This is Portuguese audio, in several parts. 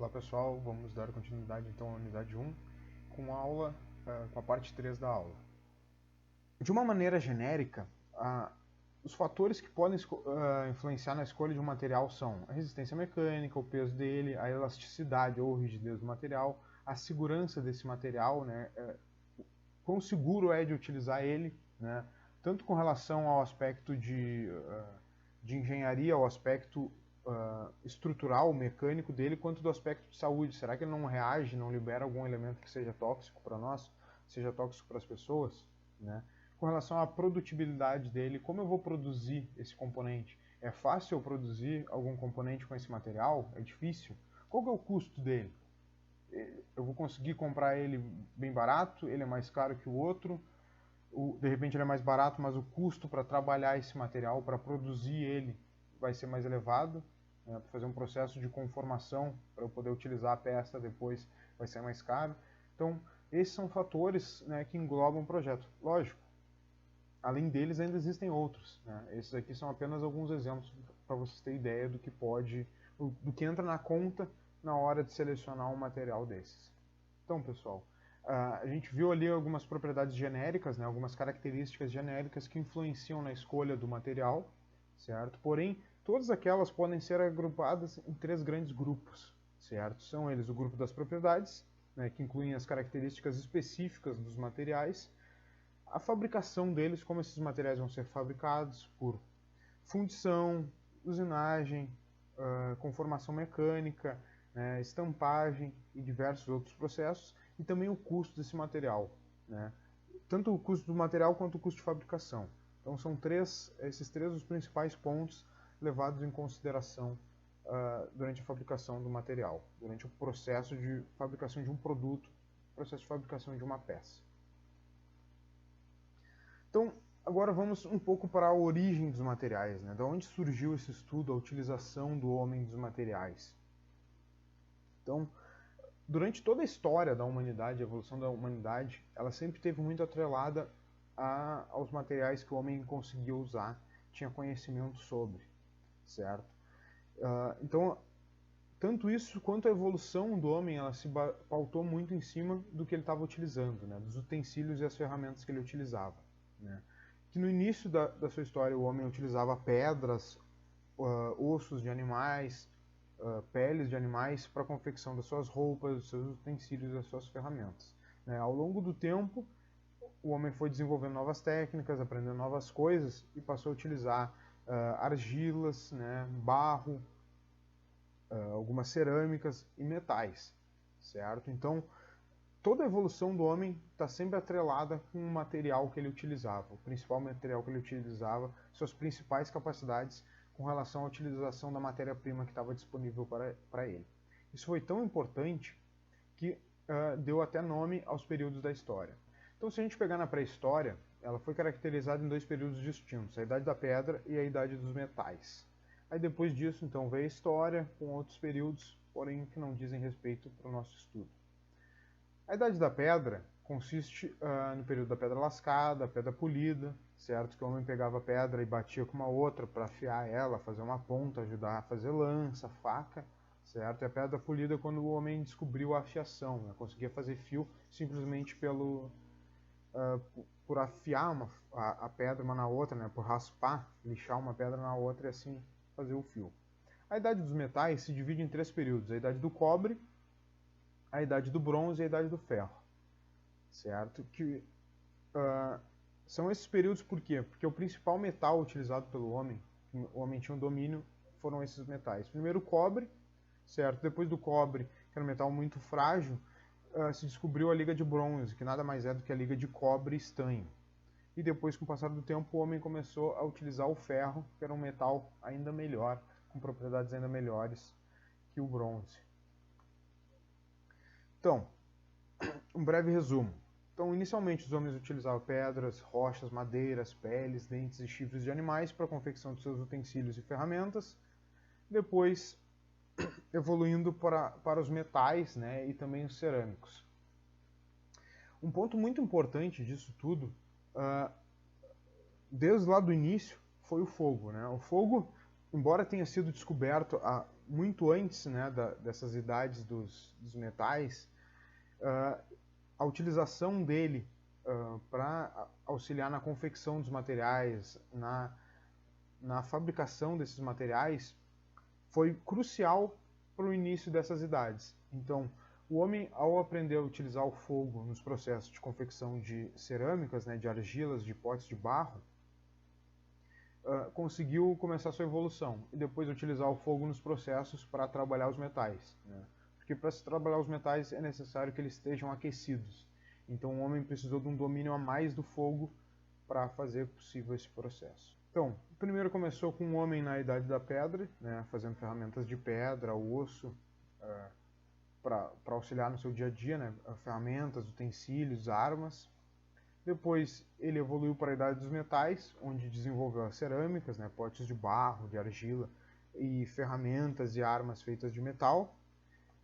Olá pessoal, vamos dar continuidade então à unidade 1 com com a parte 3 da aula. De uma maneira genérica, os fatores que podem influenciar na escolha de um material são a resistência mecânica, o peso dele, a elasticidade ou rigidez do material, a segurança desse material, né, quão seguro é de utilizar ele, né, tanto com relação ao aspecto de engenharia, ao aspecto estrutural, mecânico dele, quanto do aspecto de saúde. Será que ele não reage, não libera algum elemento que seja tóxico para nós, seja tóxico para as pessoas, né? Com relação à produtibilidade dele, como eu vou produzir esse componente? É fácil eu produzir algum componente com esse material? É difícil? Qual que é o custo dele? Eu vou conseguir comprar ele bem barato? Ele é mais caro que o outro? De repente ele é mais barato, mas o custo para trabalhar esse material, para produzir ele, vai ser mais elevado, né? Para fazer um processo de conformação, para eu poder utilizar a peça depois, vai ser mais caro. Então, esses são fatores, né, que englobam o projeto. Lógico, além deles ainda existem outros, né? Esses aqui são apenas alguns exemplos para vocês terem ideia do que entra na conta na hora de selecionar um material desses. Então, pessoal, a gente viu ali algumas propriedades genéricas, né, algumas características genéricas que influenciam na escolha do material, certo? Porém, todas aquelas podem ser agrupadas em três grandes grupos, certo? São eles o grupo das propriedades, né, que incluem as características específicas dos materiais, a fabricação deles, como esses materiais vão ser fabricados, por fundição, usinagem, conformação mecânica, né, estampagem e diversos outros processos, e também o custo desse material, né? Tanto o custo do material quanto o custo de fabricação. Então são esses três os principais pontos levados em consideração durante a fabricação do material, durante o processo de fabricação de um produto, processo de fabricação de uma peça. Então, agora vamos um pouco para a origem dos materiais, né? De onde surgiu esse estudo, a utilização do homem dos materiais. Então, durante toda a história da humanidade, a evolução da humanidade, ela sempre esteve muito atrelada aos materiais que o homem conseguia usar, tinha conhecimento sobre, certo? Então, tanto isso quanto a evolução do homem, ela se pautou muito em cima do que ele estava utilizando, né? Dos utensílios e as ferramentas que ele utilizava, né? Que no início da sua história o homem utilizava pedras, ossos de animais, peles de animais para a confecção das suas roupas, dos seus utensílios e das suas ferramentas, né? Ao longo do tempo, o homem foi desenvolvendo novas técnicas, aprendendo novas coisas e passou a utilizar argilas, né, barro, algumas cerâmicas e metais, certo? Então, toda a evolução do homem está sempre atrelada com o material que ele utilizava, o principal material que ele utilizava, suas principais capacidades com relação à utilização da matéria-prima que estava disponível para ele. Isso foi tão importante que deu até nome aos períodos da história. Então, se a gente pegar na pré-história, ela foi caracterizada em dois períodos distintos, a Idade da Pedra e a Idade dos Metais. Aí depois disso, então, veio a história com outros períodos, porém que não dizem respeito para o nosso estudo. A Idade da Pedra consiste no período da pedra lascada, pedra polida, certo? Que o homem pegava a pedra e batia com uma outra para afiar ela, fazer uma ponta, ajudar a fazer lança, faca, certo? E a pedra polida é quando o homem descobriu a afiação, né? Conseguia fazer fio simplesmente por afiar a pedra uma na outra, né? Por raspar, lixar uma pedra na outra e assim fazer o fio. A Idade dos Metais se divide em três períodos: a Idade do Cobre, a Idade do Bronze e a Idade do Ferro, certo? Que são esses períodos por quê? Porque o principal metal utilizado pelo homem, que o homem tinha um domínio, foram esses metais. Primeiro o cobre, certo? Depois do cobre, que era um metal muito frágil, se descobriu a liga de bronze, que nada mais é do que a liga de cobre e estanho. E depois, com o passar do tempo, o homem começou a utilizar o ferro, que era um metal ainda melhor, com propriedades ainda melhores que o bronze. Então, um breve resumo. Então, inicialmente, os homens utilizavam pedras, rochas, madeiras, peles, dentes e chifres de animais para a confecção de seus utensílios e ferramentas. Depois, evoluindo para os metais, né, e também os cerâmicos. Um ponto muito importante disso tudo, desde lá do início, foi o fogo, né? O fogo, embora tenha sido descoberto há muito antes, né, dessas idades dos metais, a utilização dele para auxiliar na confecção dos materiais, na fabricação desses materiais, foi crucial para o início dessas idades. Então, o homem, ao aprender a utilizar o fogo nos processos de confecção de cerâmicas, né, de argilas, de potes de barro, conseguiu começar sua evolução e depois utilizar o fogo nos processos para trabalhar os metais, né? Porque para se trabalhar os metais é necessário que eles estejam aquecidos. Então o homem precisou de um domínio a mais do fogo para fazer possível esse processo. Então, primeiro começou com o homem na Idade da Pedra, né, fazendo ferramentas de pedra, osso, para auxiliar no seu dia a dia, né, ferramentas, utensílios, armas. Depois ele evoluiu para a Idade dos Metais, onde desenvolveu as cerâmicas, né, potes de barro, de argila e ferramentas e armas feitas de metal.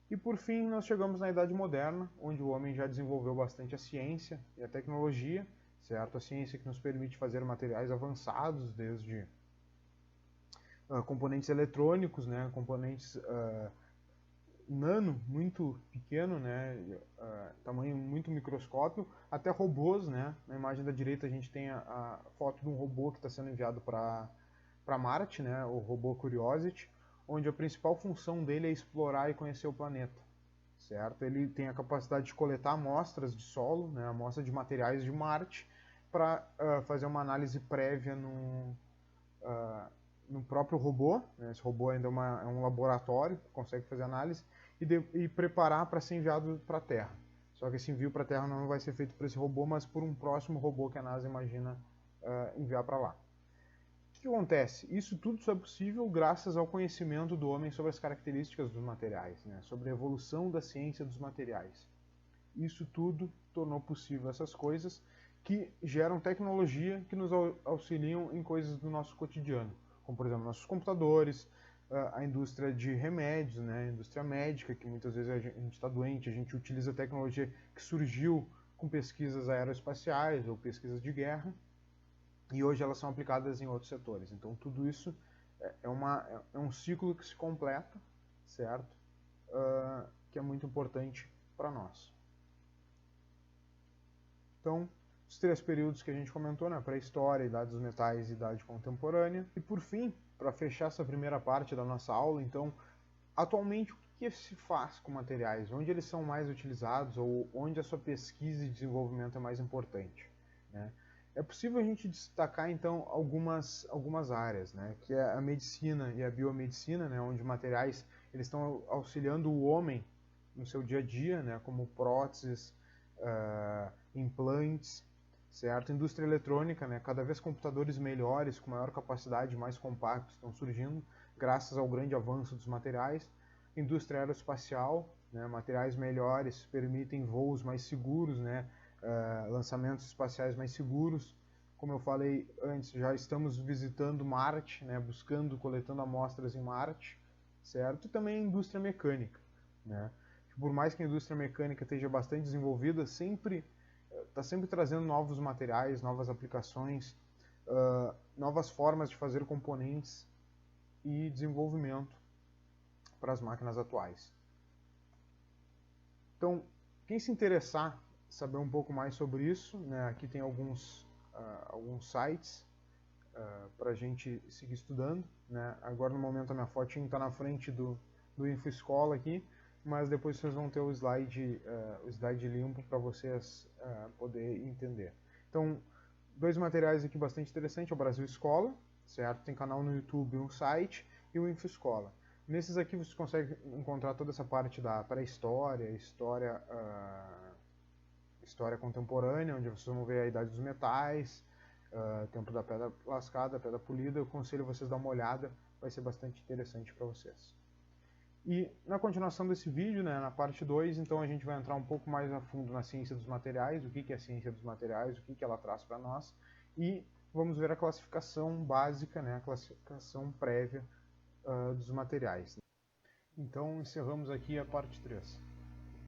E por fim nós chegamos na Idade Moderna, onde o homem já desenvolveu bastante a ciência e a tecnologia, certo? A ciência que nos permite fazer materiais avançados, desde componentes eletrônicos, né, componentes nano, muito pequeno, né, tamanho muito microscópio, até robôs, né. Na imagem da direita a gente tem a foto de um robô que está sendo enviado para Marte, né, o robô Curiosity, onde a principal função dele é explorar e conhecer o planeta, certo? Ele tem a capacidade de coletar amostras de solo, né, amostras de materiais de Marte, para fazer uma análise prévia no próprio robô, né? Esse robô ainda é um laboratório, consegue fazer análise, e preparar para ser enviado para a Terra. Só que esse envio para a Terra não vai ser feito por esse robô, mas por um próximo robô que a NASA imagina enviar para lá. O que acontece? Isso tudo só é possível graças ao conhecimento do homem sobre as características dos materiais, né? Sobre a evolução da ciência dos materiais. Isso tudo tornou possível essas coisas que geram tecnologia que nos auxiliam em coisas do nosso cotidiano, como por exemplo nossos computadores, a indústria de remédios, né, a indústria médica, que muitas vezes a gente está doente, a gente utiliza a tecnologia que surgiu com pesquisas aeroespaciais ou pesquisas de guerra, e hoje elas são aplicadas em outros setores. Então tudo isso é um ciclo que se completa, certo? Que é muito importante para nós. Então, os 3 períodos que a gente comentou, né? Pré-história, Idade dos Metais e Idade Contemporânea. E por fim, para fechar essa primeira parte da nossa aula, então, atualmente o que se faz com materiais? Onde eles são mais utilizados ou onde a sua pesquisa e desenvolvimento é mais importante, né? É possível a gente destacar então algumas áreas, né? Que é a medicina e a biomedicina, né? Onde materiais eles estão auxiliando o homem no seu dia a dia, né? Como próteses, implantes, certo? Indústria eletrônica, né? Cada vez computadores melhores, com maior capacidade, mais compactos estão surgindo, graças ao grande avanço dos materiais. Indústria aeroespacial, né? Materiais melhores permitem voos mais seguros, né? Lançamentos espaciais mais seguros. Como eu falei antes, já estamos visitando Marte, né? Buscando, coletando amostras em Marte, certo? E também a indústria mecânica, né? Por mais que a indústria mecânica esteja bastante desenvolvida, está sempre trazendo novos materiais, novas aplicações, novas formas de fazer componentes e desenvolvimento para as máquinas atuais. Então, quem se interessar saber um pouco mais sobre isso, né, aqui tem alguns sites para a gente seguir estudando, né? Agora no momento a minha fotinho está na frente do InfoEscola aqui, mas depois vocês vão ter o slide limpo para vocês poder entender. Então, 2 materiais aqui bastante interessantes, é o Brasil Escola, certo? Tem canal no YouTube, um site, e o InfoEscola. Nesses aqui você consegue encontrar toda essa parte da pré-história, história contemporânea, onde vocês vão ver a idade dos metais, tempo da pedra lascada, pedra polida. Eu aconselho vocês a dar uma olhada, vai ser bastante interessante para vocês. E na continuação desse vídeo, né, na parte 2, então a gente vai entrar um pouco mais a fundo na ciência dos materiais, o que é a ciência dos materiais, o que ela traz para nós, e vamos ver a classificação básica, né, a classificação prévia dos materiais. Então encerramos aqui a parte 3.